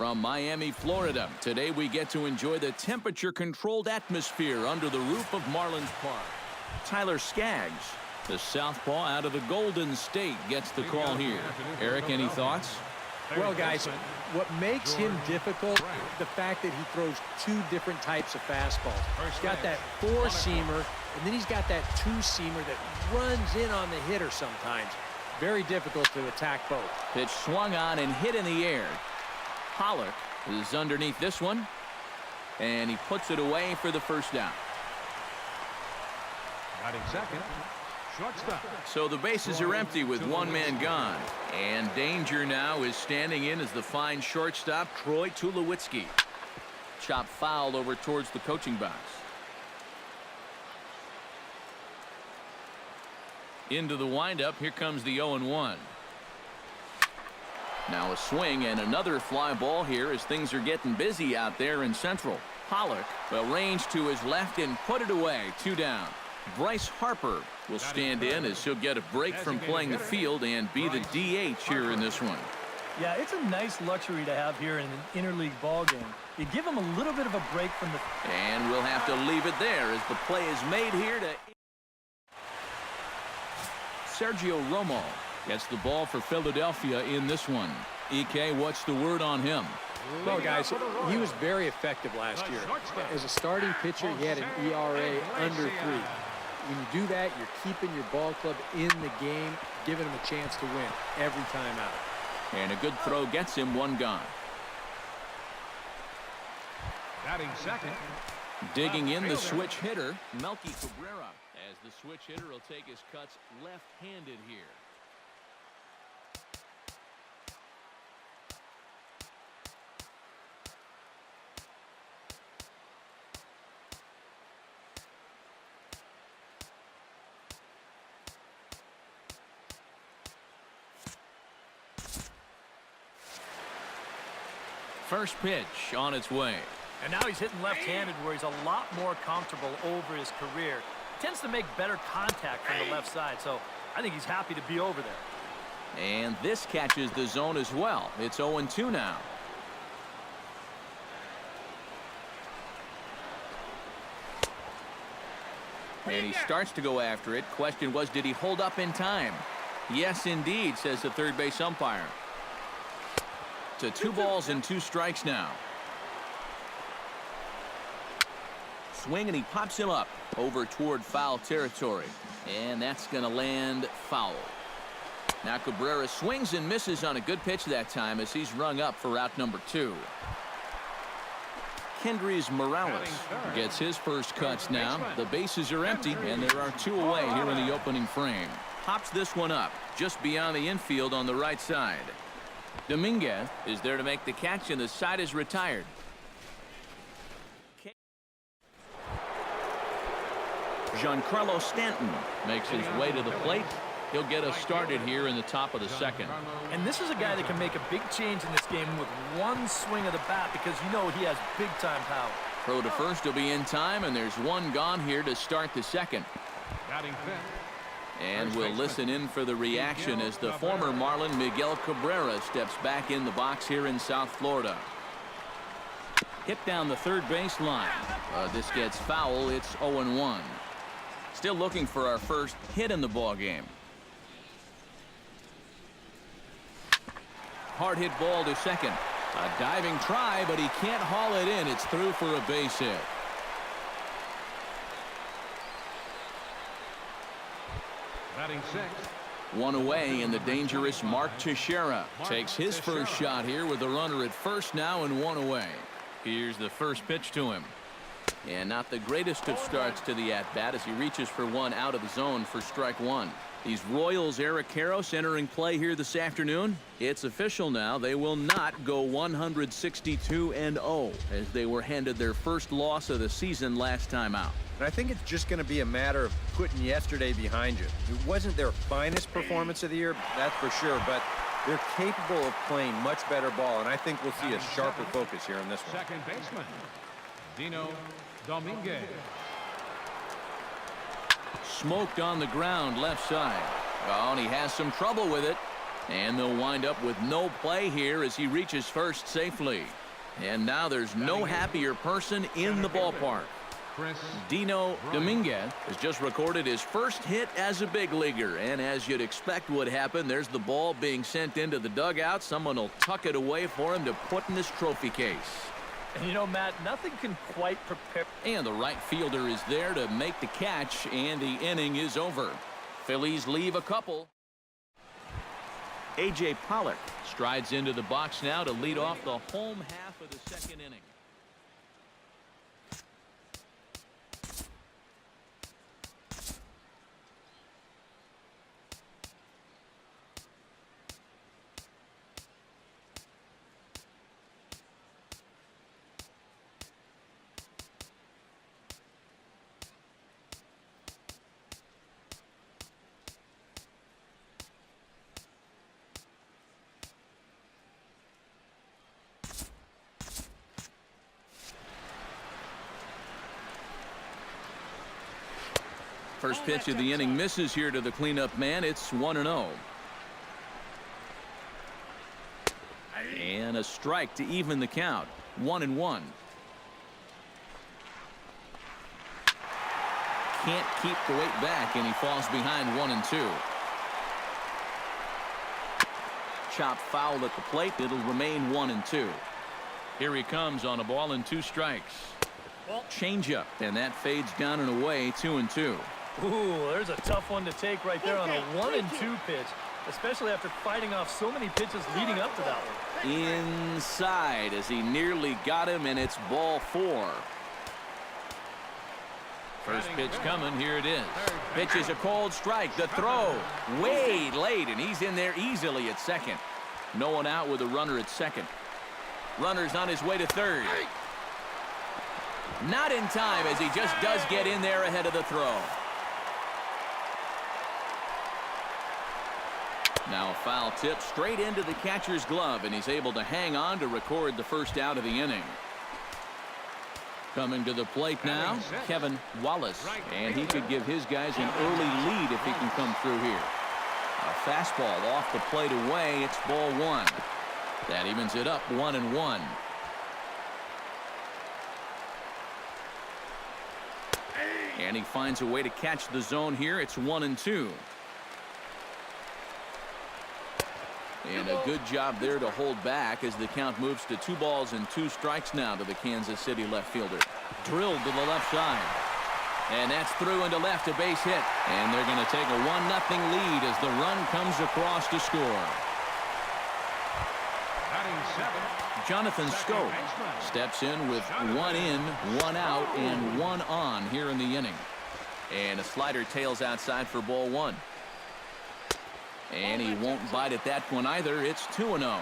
From Miami, Florida, today we get to enjoy the temperature-controlled atmosphere under the roof of Marlins Park. Tyler Skaggs, the southpaw out of the Golden State, gets the call here. Eric, any thoughts? Well, guys, what makes him difficult, the fact that he throws two different types of fastballs. He's got that four-seamer, and then he's got that two-seamer that runs in on the hitter sometimes. Very difficult to attack both. Pitch swung on and hit in the air. Pollock is underneath this one, and he puts it away for the first down. Batting second, shortstop. So the bases are empty with one man gone, and danger now is standing in as the fine shortstop Troy Tulowitzki. Chop foul over towards the coaching box. Into the windup, here comes the 0-1. Now a swing and another fly ball here as things are getting busy out there in Central. Pollock will range to his left and put it away. 2 down. Bryce Harper will stand in as he'll get a break from playing the field and be the DH here in this one. Yeah, it's a nice luxury to have here in an interleague ball game. You give him a little bit of a break from the... And we'll have to leave it there as the play is made here to... Sergio Romo gets the ball for Philadelphia in this one. EK, what's the word on him? Well, guys, he was very effective last year. As a starting pitcher, he had an ERA under 3. When you do that, you're keeping your ball club in the game, giving him a chance to win every time out. And a good throw gets him 1 gone. Batting second. Digging in the switch hitter, Melky Cabrera, as the switch hitter will take his cuts left-handed here. First pitch on its way. And now he's hitting left-handed where he's a lot more comfortable over his career. Tends to make better contact from the left side, so I think he's happy to be over there. And this catches the zone as well. It's 0-2 now. And he starts to go after it. Question was, did he hold up in time? Yes, indeed, says the third base umpire. To 2 balls and 2 strikes now. Swing, and he pops him up over toward foul territory. And that's going to land foul. Now Cabrera swings and misses on a good pitch that time as he's rung up for out number 2. Kendrys Morales gets his first cuts now. The bases are empty, and there are 2 away here in the opening frame. Pops this one up just beyond the infield on the right side. Dominguez is there to make the catch, and the side is retired. Giancarlo Stanton makes his way to the plate. He'll get us started here in the top of the second. And this is a guy that can make a big change in this game with one swing of the bat because you know he has big-time power. Throw to first will be in time, and there's 1 gone here to start the second. And we'll listen in for the reaction as the former Marlin Miguel Cabrera steps back in the box here in South Florida. Hit down the third base line. This gets foul. It's 0-1. Still looking for our first hit in the ball game. Hard hit ball to second. A diving try, but he can't haul it in. It's through for a base hit. Batting 6. 1 away, and the dangerous Mark Teixeira takes his first shot here with a runner at first now and 1 away. Here's the first pitch to him. And not the greatest of starts to the at-bat as he reaches for 1 out of the zone for strike 1. These Royals, Eric Karros entering play here this afternoon. It's official now. They will not go 162-0 as they were handed their first loss of the season last time out. And I think it's just going to be a matter of putting yesterday behind you. It wasn't their finest performance of the year, that's for sure, but they're capable of playing much better ball, and I think we'll see a sharper focus here in this one. Second baseman, Dino Dominguez. Smoked on the ground left side. Oh, and he has some trouble with it. And they'll wind up with no play here as he reaches first safely. And now there's no happier person in the ballpark. Dino Dominguez has just recorded his first hit as a big leaguer. And as you'd expect would happen, there's the ball being sent into the dugout. Someone will tuck it away for him to put in his trophy case. And you know, Matt, nothing can quite prepare. And the right fielder is there to make the catch, and the inning is over. Phillies leave a couple. A.J. Pollock strides into the box now to lead off the home half of the second inning. First pitch of the inning misses here to the cleanup man. It's 1-0. And a strike to even the count. 1-1. Can't keep the weight back, and he falls behind 1-2. Chopped foul at the plate. It'll remain 1-2. Here he comes on a ball and 2 strikes. Changeup, and that fades down and away. 2-2. Ooh, there's a tough one to take right there on a 1-2 pitch, especially after fighting off so many pitches leading up to that one. Inside as he nearly got him, and it's ball 4. First pitch coming. Here it is. Pitch is a cold strike. The throw way late, and he's in there easily at second. No one out with a runner at second. Runner's on his way to third. Not in time, as he just does get in there ahead of the throw. Now a foul tip straight into the catcher's glove, and he's able to hang on to record the first out of the inning. Coming to the plate now, Kevin Wallace, and he could give his guys an early lead if he can come through here. A fastball off the plate away. It's ball 1. That evens it up 1-1. And he finds a way to catch the zone here. It's 1-2. And a good job there to hold back as the count moves to 2 balls and 2 strikes now to the Kansas City left fielder. Drilled to the left side. And that's through into left, a base hit. And they're going to take a 1-0 lead as the run comes across to score. Jonathan Scope steps in with 1 in, 1 out, and 1 on here in the inning. And a slider tails outside for ball 1. And he won't bite at that one either. It's 2-0.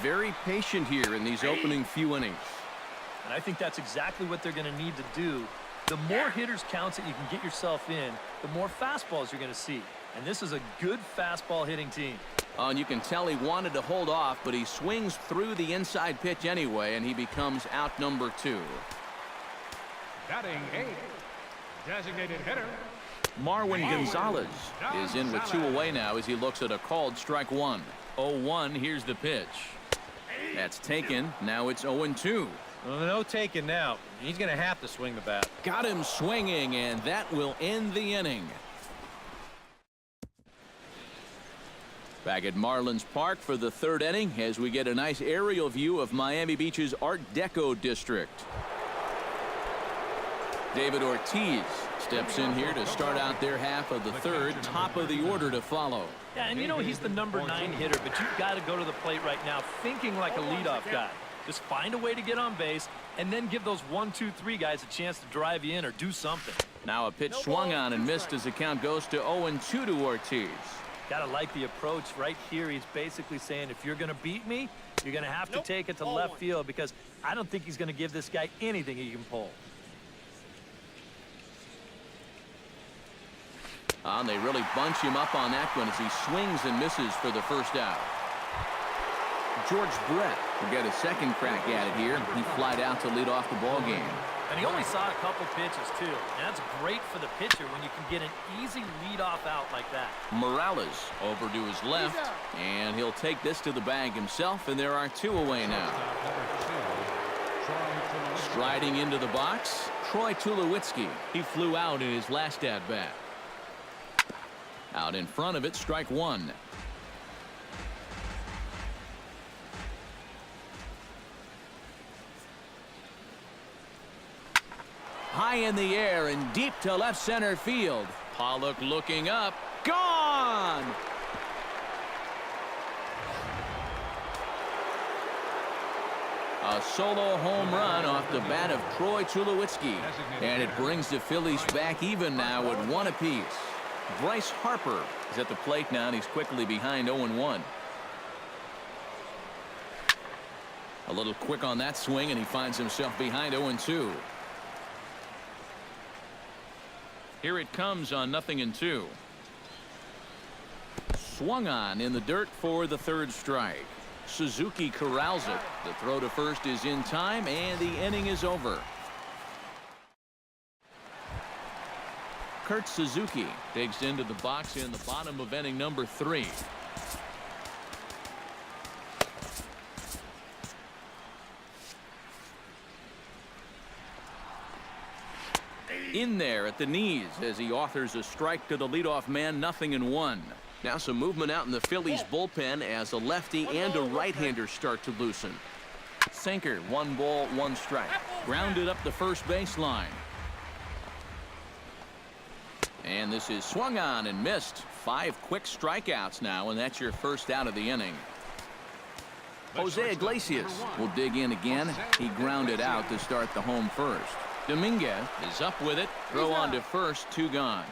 Very patient here in these opening few innings. And I think that's exactly what they're going to need to do. The more hitters counts that you can get yourself in, the more fastballs you're going to see. And this is a good fastball hitting team. Oh, and you can tell he wanted to hold off, but he swings through the inside pitch anyway, and he becomes out number 2. Batting 8, designated hitter Marwin Gonzalez is in with 2 away now as he looks at a called strike 1. 0-1. Here's the pitch. That's taken. Now it's 0-2. Well, no taking now. He's going to have to swing the bat. Got him swinging, and that will end the inning. Back at Marlins Park for the 3rd inning as we get a nice aerial view of Miami Beach's Art Deco district. David Ortiz steps in here to start out their half of the 3rd. Top of the order to follow. Yeah, and you know he's the number 9 hitter, but you've got to go to the plate right now thinking like a leadoff guy. Just find a way to get on base and then give those 1, 2, 3 guys a chance to drive you in or do something. Now a pitch swung on and missed as the count goes to 0-2 to Ortiz. Got to like the approach right here. He's basically saying if you're going to beat me, you're going to have to take it to left field because I don't think he's going to give this guy anything he can pull. And they really bunch him up on that one as he swings and misses for the first out. George Brett will get a second crack at it here. He flied out to lead off the ball game. And he only saw a couple pitches, too. And that's great for the pitcher when you can get an easy leadoff out like that. Morales over to his left, and he'll take this to the bag himself, and there are 2 away now. Striding into the box, Troy Tulowitzki. He flew out in his last at-bat. Out in front of it, strike 1. High in the air and deep to left center field. Pollock looking up. Gone! A solo home run off the bat of Troy Tulowitzki. And it brings the Phillies back even now at 1 apiece. Bryce Harper is at the plate now, and he's quickly behind 0-1. A little quick on that swing, and he finds himself behind 0-2. Here it comes on 0-2. Swung on in the dirt for the 3rd strike. Suzuki corrals it. The throw to first is in time, and the inning is over. Kurt Suzuki digs into the box in the bottom of inning number 3. In there at the knees as he authors a strike to the leadoff man. 0-1. Now some movement out in the Phillies bullpen as a lefty and a right-hander start to loosen. Sinker, 1 ball, 1 strike. Grounded up the first baseline. And this is swung on and missed. 5 quick strikeouts now, and that's your first out of the inning. Jose Iglesias will dig in again. He grounded out to start the home first. Dominguez is up with it. Throw on to first. 2 gone.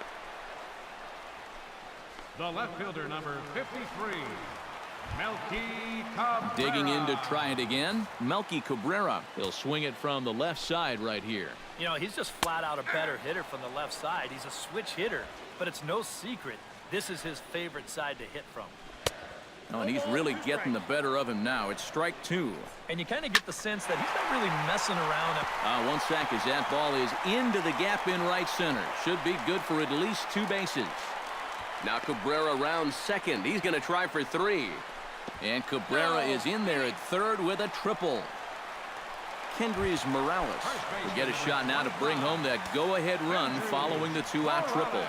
The left fielder, number 53, Melky Cabrera. Digging in to try it again. Melky Cabrera. He'll swing it from the left side right here. You know, he's just flat out a better hitter from the left side. He's a switch hitter, but it's no secret this is his favorite side to hit from. Oh, and he's really getting the better of him now. It's strike 2. And you kind of get the sense that he's not really messing around. 1 sack as that ball is into the gap in right center. Should be good for at least 2 bases. Now Cabrera rounds second. He's going to try for 3. And Cabrera is in there at 3rd with a triple. Kendrys Morales will get a shot now to bring home that go-ahead run following the 2-out triple.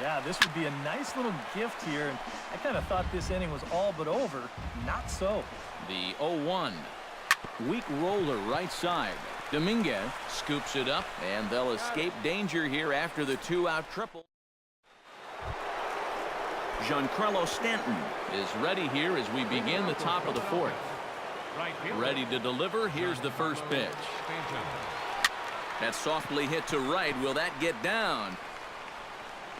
Yeah, this would be a nice little gift here. And I kind of thought this inning was all but over. Not so. The 0-1. Weak roller right side. Dominguez scoops it up, and they'll escape danger here after the 2-out triple. Giancarlo Stanton is ready here as we begin the top of the 4th. Ready to deliver. Here's the first pitch. That's softly hit to right. Will that get down?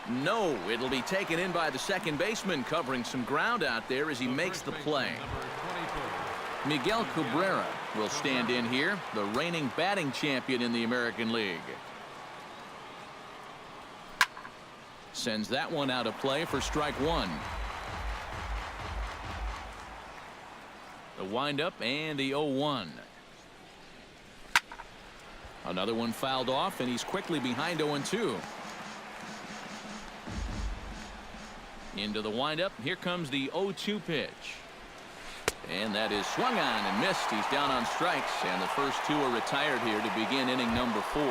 No, it'll be taken in by the second baseman, covering some ground out there as he makes the play. Miguel Cabrera will stand in here, the reigning batting champion in the American League. Sends that one out of play for strike 1. The windup and the 0-1. Another one fouled off, and he's quickly behind 0-2. Into the windup. Here comes the 0-2 pitch. And that is swung on and missed. He's down on strikes, and the first 2 are retired here to begin inning number 4.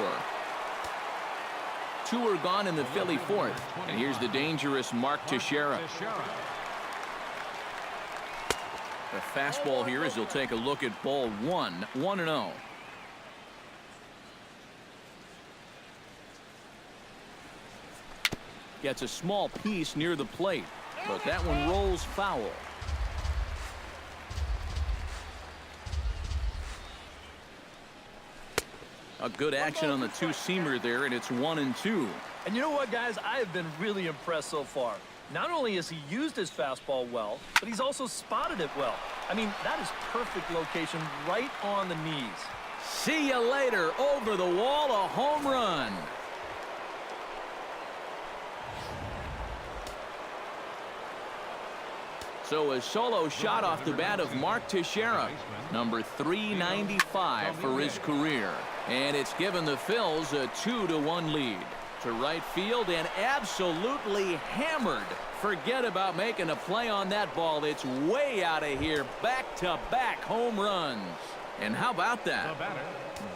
2 are gone in the Philly 4th. And here's the dangerous Mark Teixeira. The fastball here as he'll take a look at ball 1. 1-0. Gets a small piece near the plate, but that one rolls foul. A good action on the 2-seamer there, and it's 1-2. And you know what, guys? I have been really impressed so far. Not only has he used his fastball well, but he's also spotted it well. I mean, that is perfect location right on the knees. See you later. Over the wall, a home run. So a solo shot off the bat of Mark Teixeira, number 395 for his career. And it's given the Phils a 2-1 lead. To right field and absolutely hammered. Forget about making a play on that ball. It's way out of here. Back-to-back home runs. And how about that?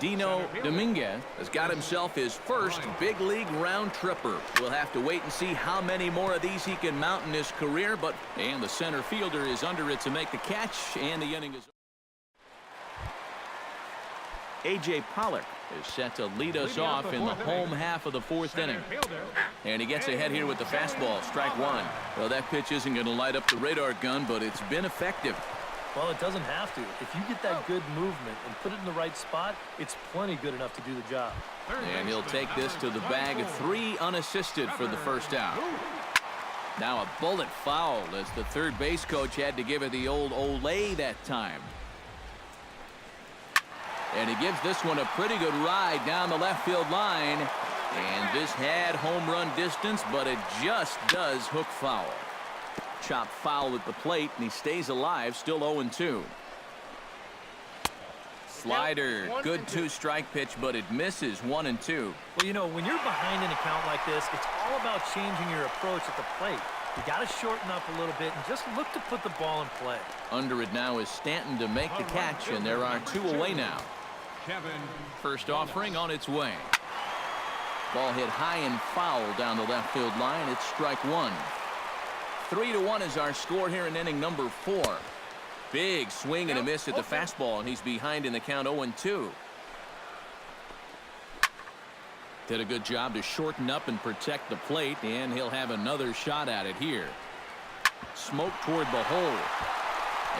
Dino Dominguez has got himself his first big league round tripper. We'll have to wait and see how many more of these he can mount in his career. And the center fielder is under it to make the catch, and the inning is. A.J. Pollock is set to lead us off in the home half of the fourth inning. And he gets ahead here with the fastball, strike one. Well, that pitch isn't going to light up the radar gun, but it's been effective. Well, it doesn't have to. If you get that good movement and put it in the right spot, it's plenty good enough to do the job. And he'll take this to the bag, 3 unassisted for the first out. Now a bullet foul as the third base coach had to give it the old Olay that time. And he gives this one a pretty good ride down the left field line. And this had home run distance, but it just does hook foul. Chop foul at the plate, and he stays alive, still 0-2. Slider, good 2-strike pitch, but it misses 1-2. Well, you know, when you're behind in a count like this, it's all about changing your approach at the plate. You got to shorten up a little bit and just look to put the ball in play. Under it now is Stanton to make the catch, and there are 2 away now. First offering on its way. Ball hit high and foul down the left field line. It's strike one. 3-1 is our score here in inning number 4. Big swing and a miss at the fastball, and he's behind in the count 0-2. Did a good job to shorten up and protect the plate, and he'll have another shot at it here. Smoke toward the hole.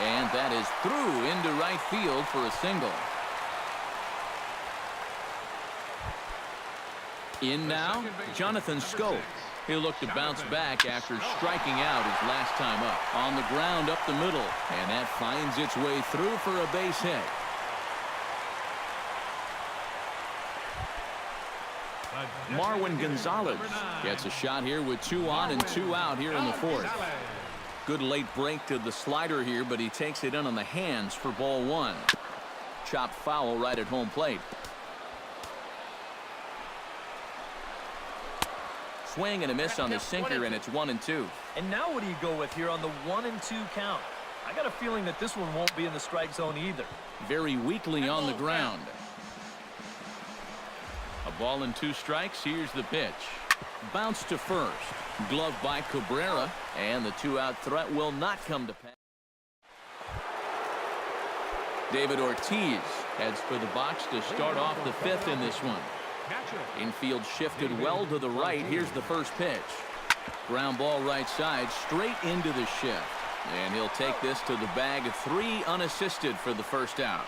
And that is through into right field for a single. In now, Jonathan Schoop. He'll look to bounce back after striking out his last time up. On the ground up the middle, and that finds its way through for a base hit. Marwin Gonzalez gets a shot here with 2 on and 2 out here in the fourth. Good late break to the slider here, but he takes it in on the hands for ball 1. Chopped foul right at home plate. Swing and a miss on the sinker, and it's 1-2. And now what do you go with here on the 1-2 count? I got a feeling that this one won't be in the strike zone either. Very weakly on the ground. A ball and 2 strikes. Here's the pitch. Bounce to first. Glove by Cabrera, and the 2-out threat will not come to pass. David Ortiz heads for the box to start off the 5th in this one. Infield shifted well to the right. Here's the first pitch. Ground ball right side, straight into the shift. And he'll take this to the bag, 3 unassisted for the first out.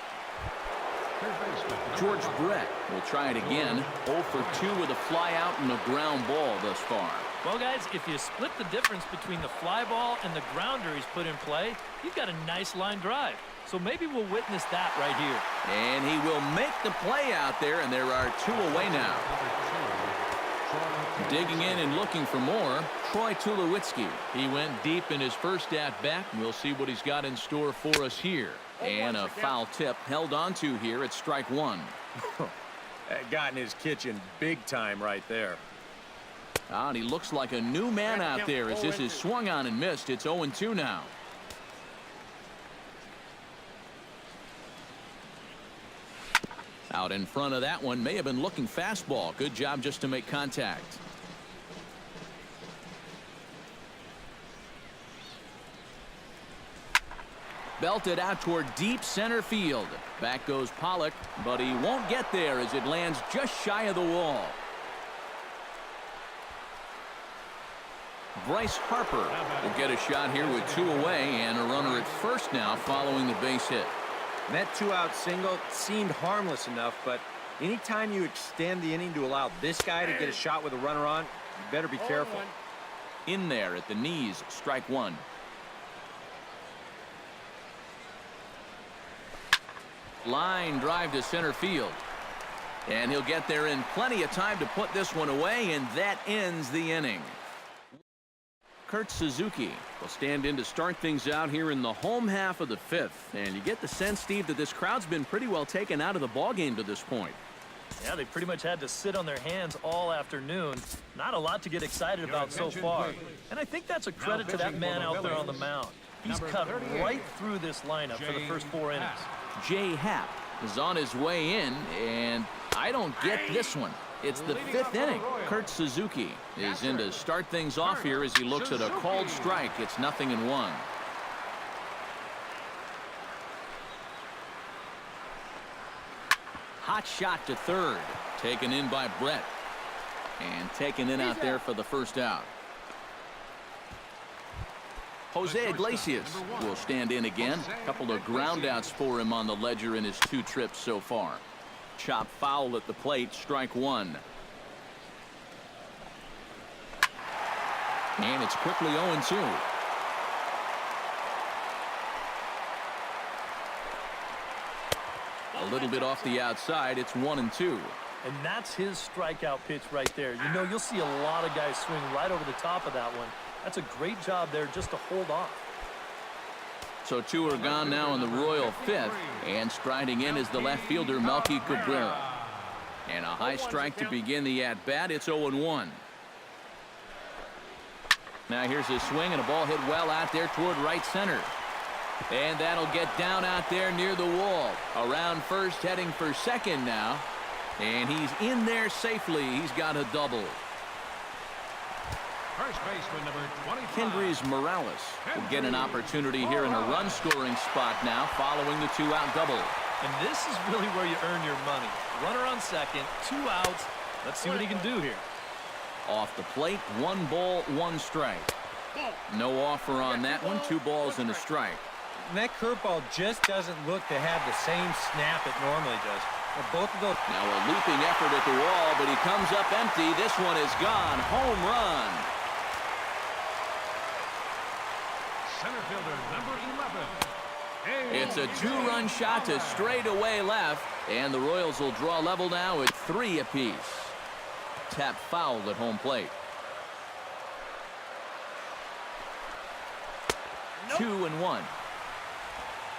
George Brett will try it again. 0 for 2 with a fly out and a ground ball thus far. Well, guys, if you split the difference between the fly ball and the grounder he's put in play, you've got a nice line drive. So maybe we'll witness that right here. And he will make the play out there, and there are 2 away now. Digging in and looking for more, Troy Tulowitzki. He went deep in his first at-bat. We'll see what he's got in store for us here. And a foul tip held onto here at strike 1. That got in his kitchen big time right there. And he looks like a new man out there as this is swung on and missed. It's 0-2 now. Out in front of that one, may have been looking fastball. Good job just to make contact. Belted out toward deep center field. Back goes Pollock, but he won't get there as it lands just shy of the wall. Bryce Harper will get a shot here with 2 away and a runner at first now following the base hit. And that 2-out single seemed harmless enough, but anytime you extend the inning to allow this guy to get a shot with a runner on, you better be careful. In there at the knees, strike 1. Line drive to center field. And he'll get there in plenty of time to put this one away, and that ends the inning. Kurt Suzuki will stand in to start things out here in the home half of the fifth. And you get the sense, Steve, that this crowd's been pretty well taken out of the ballgame to this point. Yeah, they pretty much had to sit on their hands all afternoon. Not a lot to get excited about so far. And I think that's a credit to that man out there on the mound. He's cut right through this lineup for the first 4 innings. Jay Happ is on his way in, and I don't get this one. It's the 5th inning. Kurt Suzuki is in to start things off here as he looks at a called strike. It's 0-1. Hot shot to third. Taken in by Brett. And taken in out there for the first out. Jose Iglesias will stand in again. A couple of groundouts for him on the ledger in his 2 trips so far. Chop foul at the plate, strike 1. And it's quickly 0-2. A little bit off the outside, it's 1-2. And that's his strikeout pitch right there. You know, you'll see a lot of guys swing right over the top of that one. That's a great job there just to hold off. So 2 are gone now in the Royal 5th, and striding in is the left fielder Melky Cabrera. And a high strike to begin the at-bat. It's 0-1. Now here's a swing, and a ball hit well out there toward right center. And that'll get down out there near the wall. Around first, heading for second now. And he's in there safely. He's got a double. First baseman number 25. Kendrys Morales will get an opportunity here in a run-scoring spot now following the 2-out double. And this is really where you earn your money. Runner on second, 2 outs. Let's see what he can do here. Off the plate, 1 ball, 1 strike. No offer on that one. 2 balls and a strike. And that curveball just doesn't look to have the same snap it normally does. Both of those. Now a looping effort at the wall, but he comes up empty. This one is gone. Home run. Center fielder number 11. It's a 2-run shot to straightaway left, and the Royals will draw level now at 3 apiece. Tap foul at home plate. 2-1.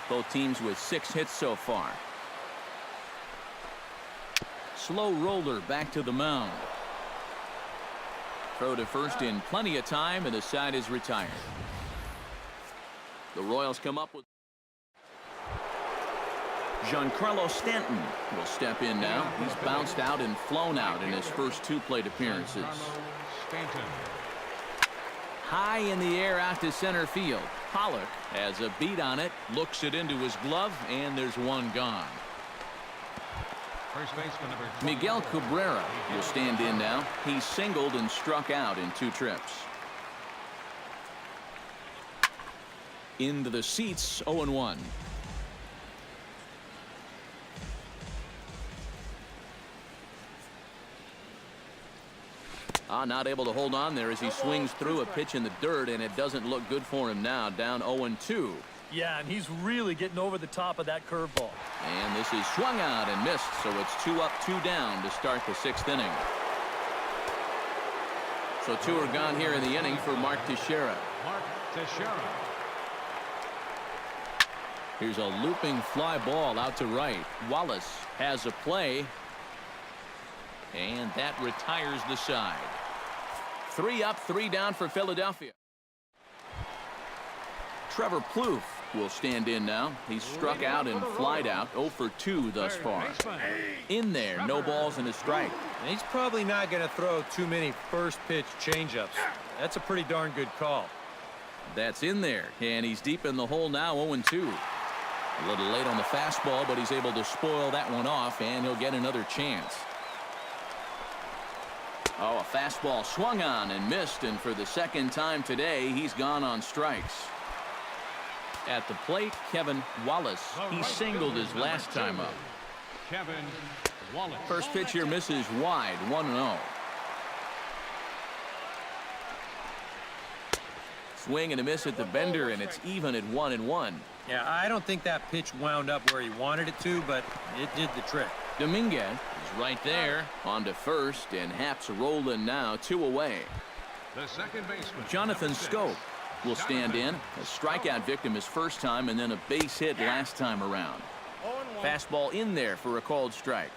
Both teams with 6 hits so far. Slow roller back to the mound. Throw to first in plenty of time, and the side is retired. The Royals come up with Giancarlo Stanton will step in now. He's bounced out and flown out in his first 2 plate appearances. High in the air out to center field. Pollock has a beat on it, looks it into his glove, and there's 1 gone. First baseman number 12. Miguel Cabrera will stand in now. He's singled and struck out in 2 trips. Into the seats, 0-1. Not able to hold on there as he swings through a pitch in the dirt, and it doesn't look good for him now. Down 0-2. Yeah, and he's really getting over the top of that curveball. And this is swung out and missed, so it's 2 up, 2 down to start the 6th inning. So 2 are gone here in the inning for Mark Teixeira. Mark Teixeira. Here's a looping fly ball out to right. Wallace has a play, and that retires the side. 3 up, 3 down for Philadelphia. Trevor Plouffe will stand in now. He's struck out and flied out. 0 for 2 thus far. In there, no balls and a strike. And he's probably not going to throw too many first pitch changeups. That's a pretty darn good call. That's in there, and he's deep in the hole now. 0-2. A little late on the fastball, but he's able to spoil that one off, and he'll get another chance. Oh, a fastball swung on and missed, and for the 2nd time today, he's gone on strikes. At the plate, Kevin Wallace. He singled his last time up. Kevin Wallace. First pitch here misses wide, 1-0. Swing and a miss at the bender, and it's even at 1-1. Yeah, I don't think that pitch wound up where he wanted it to, but it did the trick. Dominguez is right there on to first, and Happ's rolling now, 2 away. The second baseman. Jonathan Scope will stand in. A strikeout victim his first time and then a base hit last time around. Fastball in there for a called strike.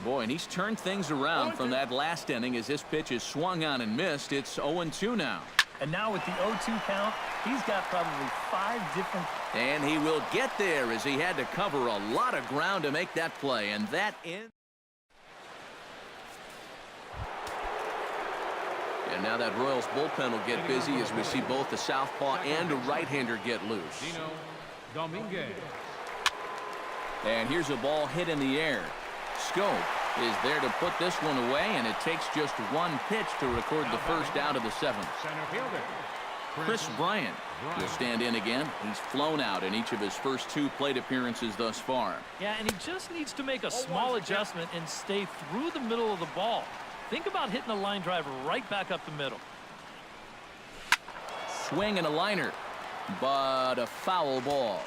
Boy, and he's turned things around from that last inning as this pitch is swung on and missed. It's 0-2 now. And now with the 0-2 count, he's got probably 5 different. And he will get there as he had to cover a lot of ground to make that play. And that ends. And now that Royals bullpen will get busy as we see both the southpaw and a right-hander get loose. Dominguez. And here's a ball hit in the air. Scope is there to put this one away, and it takes just one pitch to record the first out of the 7th. Center fielder. Chris Bryant will stand in again. He's flown out in each of his first 2 plate appearances thus far. Yeah, and he just needs to make a small adjustment and stay through the middle of the ball. Think about hitting a line drive right back up the middle. Swing and a liner, but a foul ball.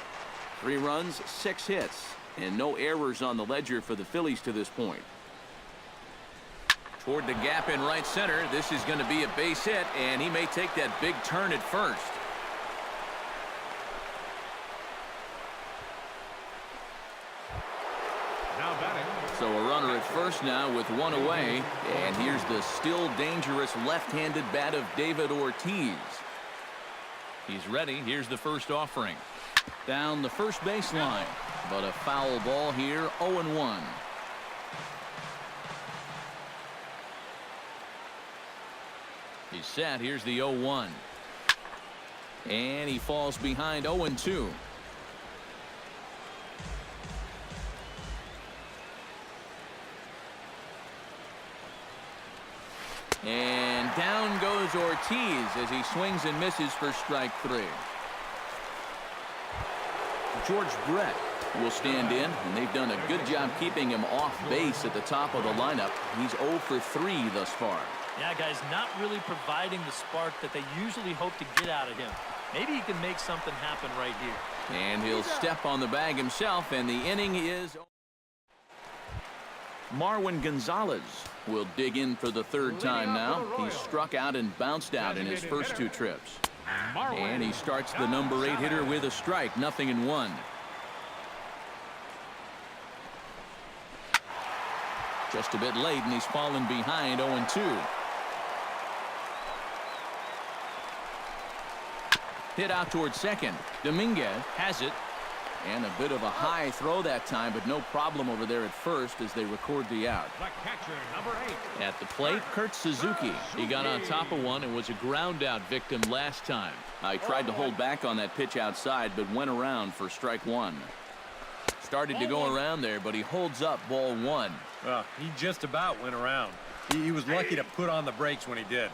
3 runs, 6 hits, and no errors on the ledger for the Phillies to this point. Toward the gap in right center. This is going to be a base hit, and he may take that big turn at first. Now batting. So a runner at first now with 1 away, and here's the still dangerous left-handed bat of David Ortiz. He's ready. Here's the first offering. Down the first baseline, but a foul ball here. 0-1. He's set. Here's the 0-1. And he falls behind. 0-2. And down goes Ortiz as he swings and misses for strike 3. George Brett will stand in, and they've done a good job keeping him off base at the top of the lineup. He's 0 for 3 thus far. Yeah, guys, not really providing the spark that they usually hope to get out of him. Maybe he can make something happen right here. And he'll step on the bag himself, and the inning is. Marwin Gonzalez will dig in for the 3rd time now. He struck out and bounced out in his first 2 trips. And he starts the number 8 hitter with a strike. 0-1. Just a bit late, and he's fallen behind. 0-2. Hit out towards second. Dominguez has it. And a bit of a high throw that time, but no problem over there at first as they record the out. The catcher, number 8. At the plate, Kurt Suzuki. He got on top of one and was a ground out victim last time. I tried to hold back on that pitch outside, but went around for strike 1. Started to go around there, but he holds up ball 1. He just about went around. He was lucky to put on the brakes when he did.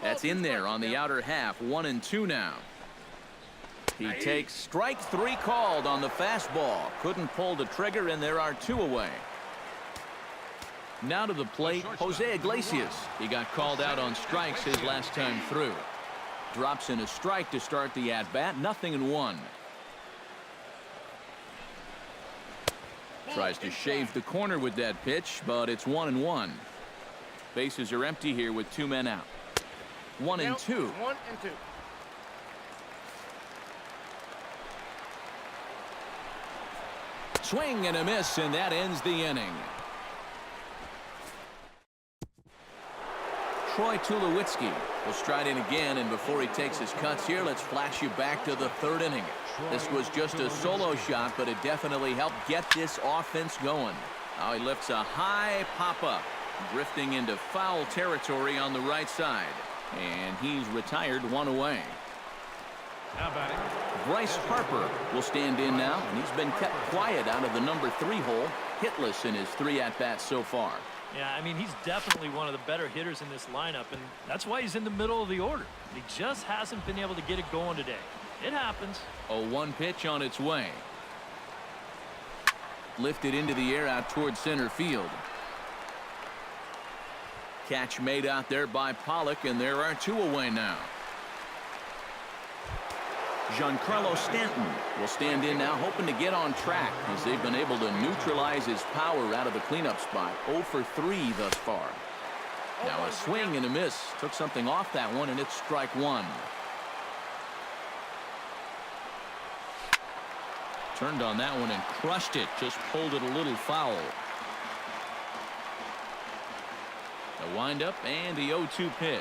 That's in there on the outer half. 1-2 now. He takes strike 3 called on the fastball. Couldn't pull the trigger, and there are 2 away. Now to the plate, Jose Iglesias. He got called out on strikes his last time through. Drops in a strike to start the at-bat. 0-1. Tries to shave the corner with that pitch, but it's 1-1. Bases are empty here with 2 men out. 1-2. 1-2. Swing and a miss, and that ends the inning. Troy Tulowitzki will stride in again, and before he takes his cuts here, let's flash you back to the 3rd inning. This was just a solo shot, but it definitely helped get this offense going. Now he lifts a high pop-up, drifting into foul territory on the right side. And he's retired 1 away. Now batting. Bryce Harper will stand in now, and he's been kept quiet out of the number 3 hole, hitless in his 3 at-bats so far. Yeah, I mean, he's definitely one of the better hitters in this lineup, and that's why he's in the middle of the order. He just hasn't been able to get it going today. It happens. A 1 pitch on its way. Lifted into the air out towards center field. Catch made out there by Pollock, and there are 2 away now. Giancarlo Stanton will stand in now, hoping to get on track as they've been able to neutralize his power out of the cleanup spot. 0 for 3 thus far. Now a swing and a miss. Took something off that one, and it's strike one. Turned on that one and crushed it. Just pulled it a little foul. The windup and the 0-2 pitch.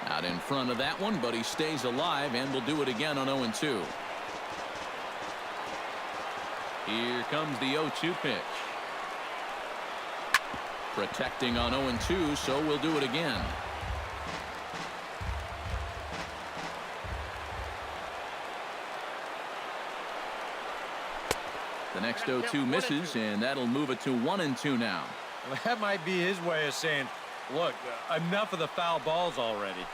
Out in front of that one, but he stays alive and will do it again on 0-2. Here comes the 0-2 pitch. Protecting on 0-2, so we'll do it again. The next 0-2 misses, and that'll move it to 1-2 now. Well, that might be his way of saying, look, enough of the foul balls already.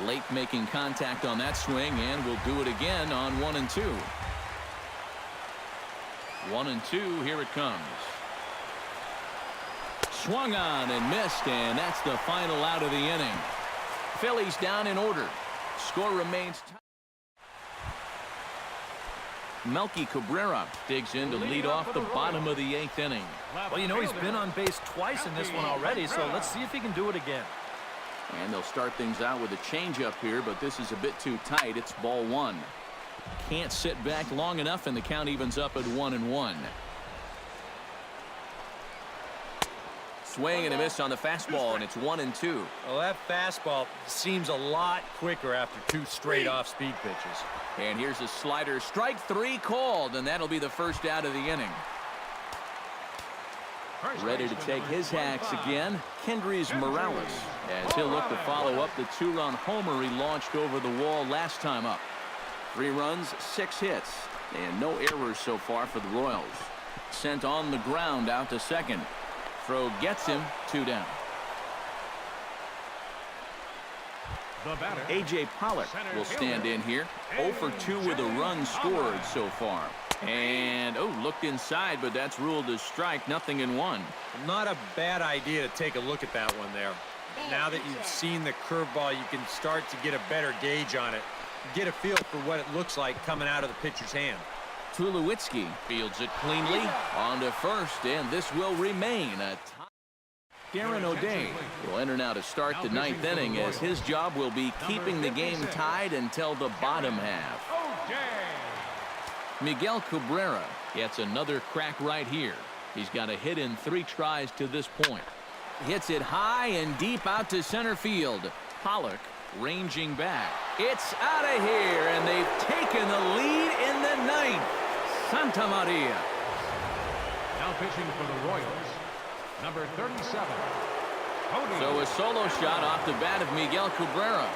Late making contact on that swing, and we'll do it again on 1-2. 1-2, here it comes. Swung on and missed, and that's the final out of the inning. Phillies down in order. Score remains tight. Melky Cabrera digs in to lead off the bottom of the 8th inning. Well, you know, he's been on base twice in this one already, so let's see if he can do it again. And they'll start things out with a changeup here, but this is a bit too tight. It's ball one. Can't sit back long enough, and the count evens up at 1-1. Swing and a miss on the fastball, and it's 1-2. Well, that fastball seems a lot quicker after 2 straight off-speed pitches. And here's a slider. Strike 3 called, and that'll be the first out of the inning. Ready to take his hacks again, Kendrys Morales, as he'll look to follow up the 2-run homer he launched over the wall last time up. 3 runs, 6 hits, and no errors so far for the Royals. Sent on the ground out to second. Throw gets him, 2 down. A.J. Pollock will stand in here. 0 for 2 with a run scored so far. And, looked inside, but that's ruled as strike, 0-1. Not a bad idea to take a look at that one there. Now that you've seen the curveball, you can start to get a better gauge on it. Get a feel for what it looks like coming out of the pitcher's hand. Tulowitzki fields it cleanly on to first, and this will remain a tie. Darren O'Day will enter now to start the 9th inning, as his job will be keeping the game tied until the bottom half. Miguel Cabrera gets another crack right here. He's got a hit in 3 tries to this point. Hits it high and deep out to center field. Pollock ranging back. It's out of here, and they've taken the lead in the 9th. Santa Maria. Now pitching for the Royals, number 37. So a solo shot off the bat of Miguel Cabrera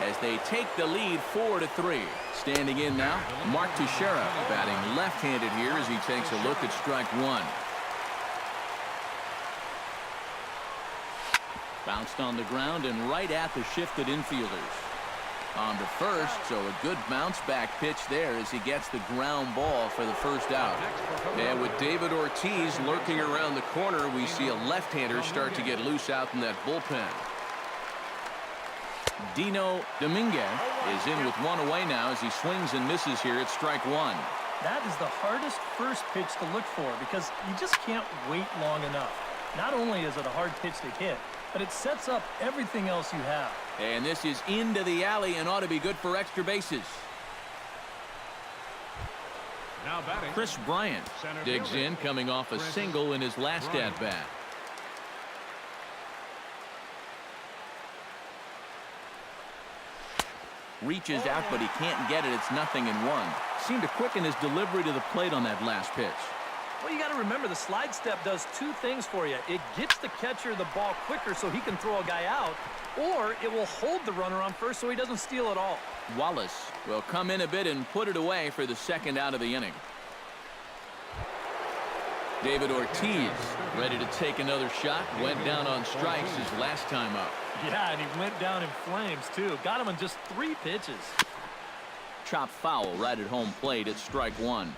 as they take the lead 4-3. Standing in now, Mark Teixeira batting left-handed here as he takes a look at strike 1. Bounced on the ground and right at the shifted infielders. On to first, so a good bounce back pitch there as he gets the ground ball for the first out. And with David Ortiz lurking around the corner, we see a left-hander start to get loose out in that bullpen. Dino Dominguez is in with 1 away now as he swings and misses here at strike 1. That is the hardest first pitch to look for because you just can't wait long enough. Not only is it a hard pitch to hit, but it sets up everything else you have. And this is into the alley and ought to be good for extra bases. Now batting, Chris Bryant digs in, coming off a single in his last at-bat. Reaches out, but he can't get it. It's 0-1. Seemed to quicken his delivery to the plate on that last pitch. Well, you got to remember the slide step does 2 things for you. It gets the catcher the ball quicker so he can throw a guy out, or it will hold the runner on first so he doesn't steal it all. Wallace will come in a bit and put it away for the 2nd out of the inning. David Ortiz ready to take another shot. Went down on strikes his last time up. Yeah, and he went down in flames, too. Got him in just 3 pitches. Chop foul right at home plate at strike 1.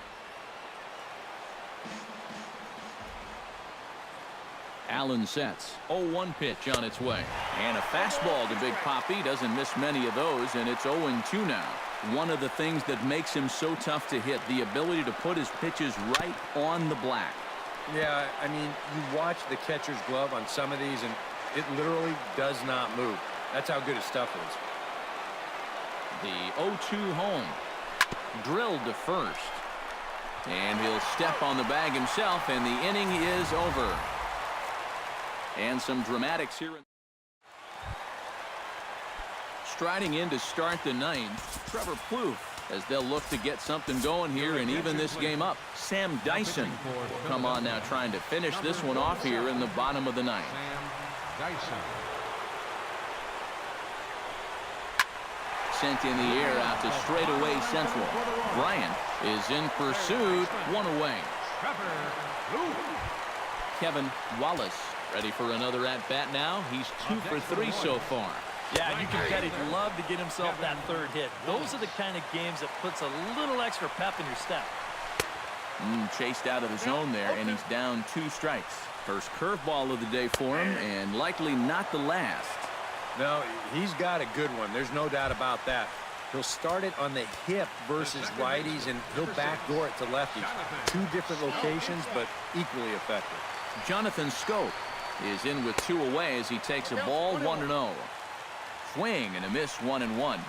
Allen sets. 0-1 pitch on its way. And a fastball to Big Papi. Doesn't miss many of those, and it's 0-2 now. One of the things that makes him so tough to hit, the ability to put his pitches right on the black. Yeah, I mean, you watch the catcher's glove on some of these, and it literally does not move. That's how good his stuff is. The 0-2 home. Drilled to first. And he'll step on the bag himself, and the inning is over. And some dramatics here. Striding in to start the ninth, Trevor Plouffe, as they'll look to get something going here and even this game up. Sam Dyson will come on now, trying to finish this one off here in the bottom of the ninth. Sent in the air out to straightaway central. Bryant is in pursuit, one away. Kevin Wallace ready for another at-bat now. He's 2 for 3 so far. Yeah, you can bet he'd love to get himself that third hit. Those are the kind of games that puts a little extra pep in your step. Chased out of the zone there, and he's down 2 strikes. First curveball of the day for him, and likely not the last. No, he's got a good one. There's no doubt about that. He'll start it on the hip versus righties, and he'll backdoor it to lefties. 2 different locations, but equally effective. Jonathan Scope is in with 2 away as he takes a ball 1-0. Swing and a miss, 1-1.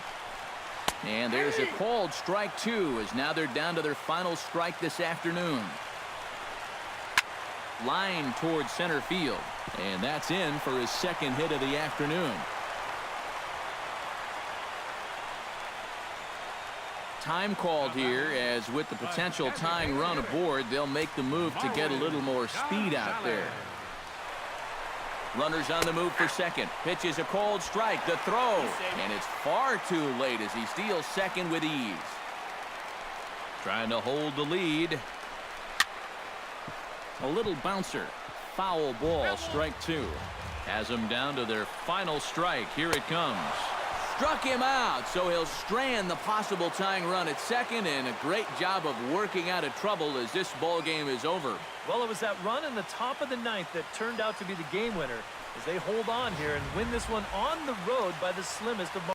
And there's a called strike 2 as now they're down to their final strike this afternoon. Line towards center field, and that's in for his second hit of the afternoon. Time called here, as with the potential tying run aboard, they'll make the move to get a little more speed out there. Runners on the move for second. Pitch is a called strike. The throw, and it's far too late as he steals second with ease. Trying to hold the lead. A little bouncer. Foul ball, strike 2. Has them down to their final strike. Here it comes. Struck him out, so he'll strand the possible tying run at second, and a great job of working out of trouble as this ball game is over. Well, it was that run in the top of the ninth that turned out to be the game winner as they hold on here and win this one on the road by the slimmest of margins.